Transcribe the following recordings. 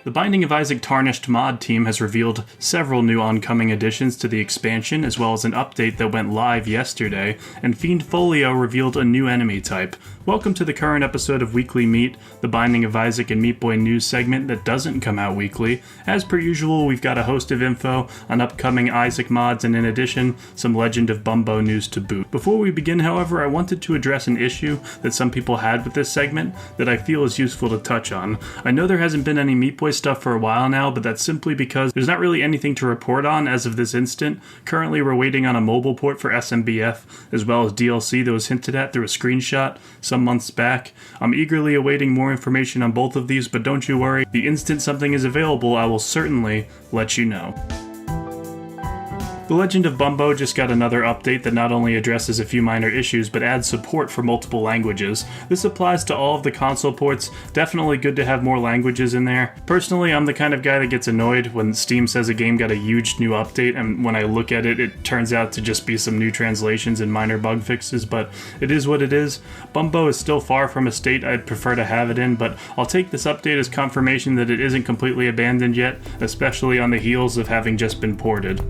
The Binding of Isaac Tarnished mod team has revealed several new oncoming additions to the expansion, as well as an update that went live yesterday, and Fiend Folio revealed a new enemy type. Welcome to the current episode of Weekly Meat, the Binding of Isaac and Meat Boy news segment that doesn't come out weekly. As per usual, we've got a host of info on upcoming Isaac mods and in addition, some Legend of Bumbo news to boot. Before we begin, however, I wanted to address an issue that some people had with this segment that I feel is useful to touch on. I know there hasn't been any Meat Boy stuff for a while now, but that's simply because there's not really anything to report on as of this instant. Currently, we're waiting on a mobile port for SMBF, as well as DLC that was hinted at through a screenshot some months back. I'm eagerly awaiting more information on both of these, but don't you worry, the instant something is available, I will certainly let you know. The Legend of Bumbo just got another update that not only addresses a few minor issues, but adds support for multiple languages. This applies to all of the console ports. Definitely good to have more languages in there. Personally, I'm the kind of guy that gets annoyed when Steam says a game got a huge new update, and when I look at it, it turns out to just be some new translations and minor bug fixes, but it is what it is. Bumbo is still far from a state I'd prefer to have it in, but I'll take this update as confirmation that it isn't completely abandoned yet, especially on the heels of having just been ported.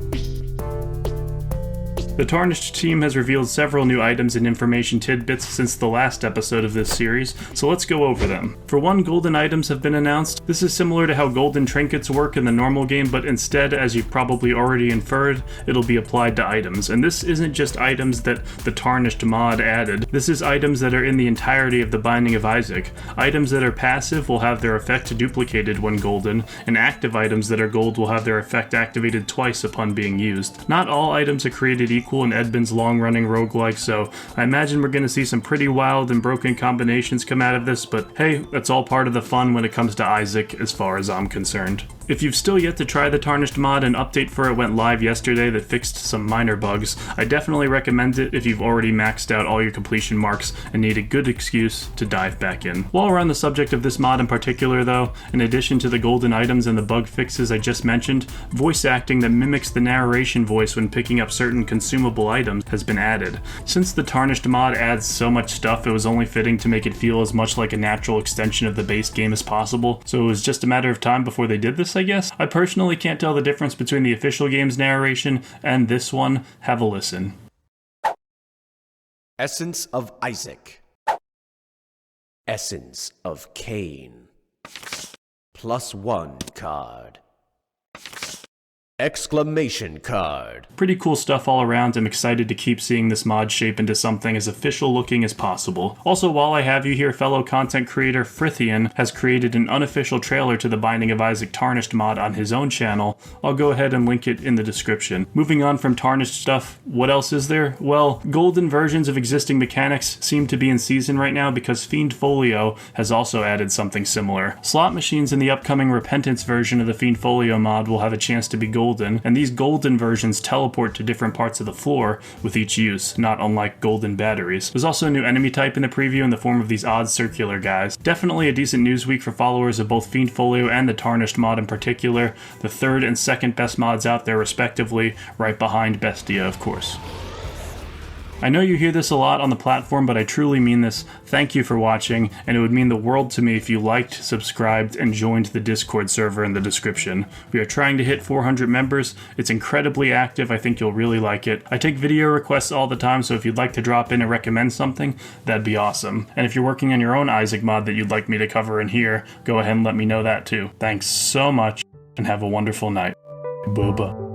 The Tarnished team has revealed several new items and information tidbits since the last episode of this series, so let's go over them. For one, golden items have been announced. This is similar to how golden trinkets work in the normal game, but instead, as you've probably already inferred, it'll be applied to items. And this isn't just items that the Tarnished mod added. This is items that are in the entirety of the Binding of Isaac. Items that are passive will have their effect duplicated when golden, and active items that are gold will have their effect activated twice upon being used. Not all items are created equal in Edmund's long-running roguelike, so I imagine we're going to see some pretty wild and broken combinations come out of this, but hey, that's all part of the fun when it comes to Isaac as far as I'm concerned. If you've still yet to try the Tarnished mod, an update for it went live yesterday that fixed some minor bugs. I definitely recommend it if you've already maxed out all your completion marks and need a good excuse to dive back in. While we're on the subject of this mod in particular though, in addition to the golden items and the bug fixes I just mentioned, voice acting that mimics the narration voice when picking up certain consumable items has been added. Since the Tarnished mod adds so much stuff, it was only fitting to make it feel as much like a natural extension of the base game as possible, so it was just a matter of time before they did this, I guess. I personally can't tell the difference between the official game's narration and this one. Have a listen. Essence of Isaac. Essence of Cain. +1 card. Exclamation card. Pretty cool stuff all around. I'm excited to keep seeing this mod shape into something as official looking as possible. Also, while I have you here, fellow content creator Frithian has created an unofficial trailer to the Binding of Isaac Tarnished mod on his own channel. I'll go ahead and link it in the description. Moving on from Tarnished stuff, what else is there? Well, golden versions of existing mechanics seem to be in season right now because Fiend Folio has also added something similar. Slot machines in the upcoming Repentance version of the Fiend Folio mod will have a chance to be golden, and these golden versions teleport to different parts of the floor with each use, not unlike golden batteries. There's also a new enemy type in the preview in the form of these odd circular guys. Definitely a decent news week for followers of both Fiend Folio and the Tarnished mod in particular, the third and second best mods out there respectively, right behind Bestia of course. I know you hear this a lot on the platform, but I truly mean this. Thank you for watching, and it would mean the world to me if you liked, subscribed, and joined the Discord server in the description. We are trying to hit 400 members. It's incredibly active. I think you'll really like it. I take video requests all the time, so if you'd like to drop in and recommend something, that'd be awesome. And if you're working on your own Isaac mod that you'd like me to cover in here, go ahead and let me know that too. Thanks so much, and have a wonderful night. Booba.